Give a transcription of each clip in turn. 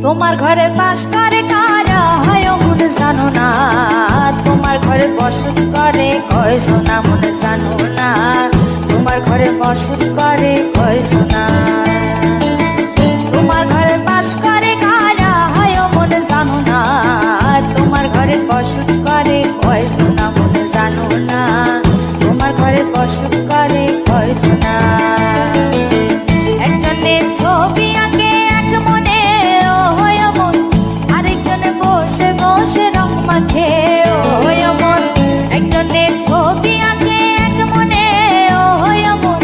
তোমার ঘরে বাস করে কারা হয় মন জানো না, তোমার ঘরে বসত করে কয় সোনা মন জানো না, তোমার ঘরে বসত করে কয় সোনা। তোমার ঘরে বাস করে কারা হয় মন জানো না, তোমার ঘরে বসত করে কয় সোনা মন জানো না, তোমার ঘরে বসত করে কয় সোনা। একজনে ছবি আঁকে এক মনে ও হয় মন, আরেকজনে বসে বসে রং মাখে ও হয় মন। একজনে ছবি আঁকে এক মনে ও হয় মন,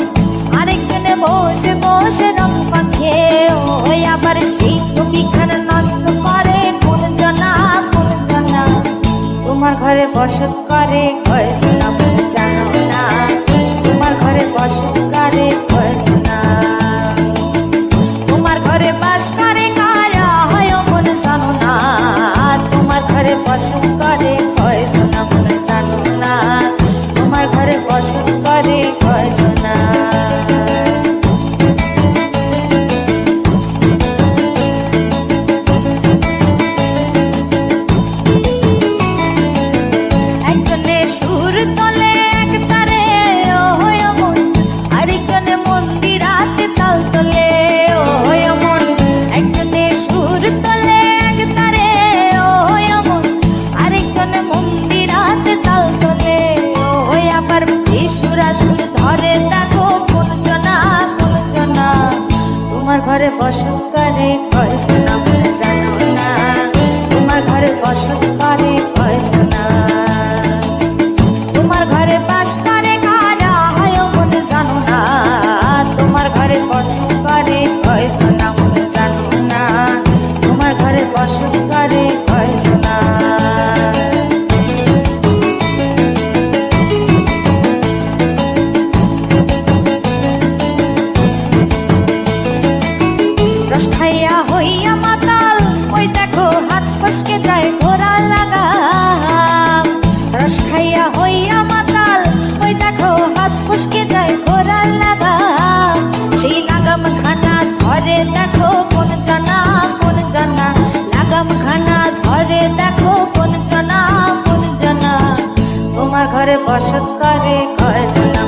আরেকজনে বসে বসে রং মাখে ও হয়। আবার সেই ছবিখানা নষ্ট করে কোন জনা কোন জনা, তোমার ঘরে বসত করে কয় সোনা মন জানো না, তোমার ঘরে বসত করে কয় সোনা। তোমার ঘরে বাস করে কারা হয় মন জানো না, তোমার ঘরে বসত করে কয় সোনা মন জানো না, তোমার ঘরে বসত করে কয় সোনা। একজনে সুর তোলে এক তারে ও হয় মন, আরেকজনে মন্দিরাতে তাল তোলে ও হয় মন। একজনে সুর তোলে এক তারে ও হয় মন, আরেকজনে মন্দিরাতে তাল তোলে ও হয়। আবার সুরা সুর ধরে দেখো কোন জনা কোন জনা, তোমার ঘরে বসত করে কয় সোনা মন জানো না, তোমার ঘরে বসত করে কয় সোনা। তোমার ঘরে বাস করে কারা হয় মন জানো না, তোমার ঘরে বসত করে কয় সোনা মন জানো না, তোমার ঘরে বসত করে কয় সোনা। রস খাইয়া হইয়া মাতাল ওই দেখো হাত ফসকে যায় ঘোড়া লাগাম। রস খাইয়া হইয়া মাতাল ওই দেখো হাত ফসকে যায় ঘোড়া লাগাম। সেই লাগাম খানা ধরে দেখো কোন জনা কোন জনা, লাগাম খানা ধরে দেখো কোন জনা কোন জনা, তোমার ঘরে বসত করে কয় সোনা।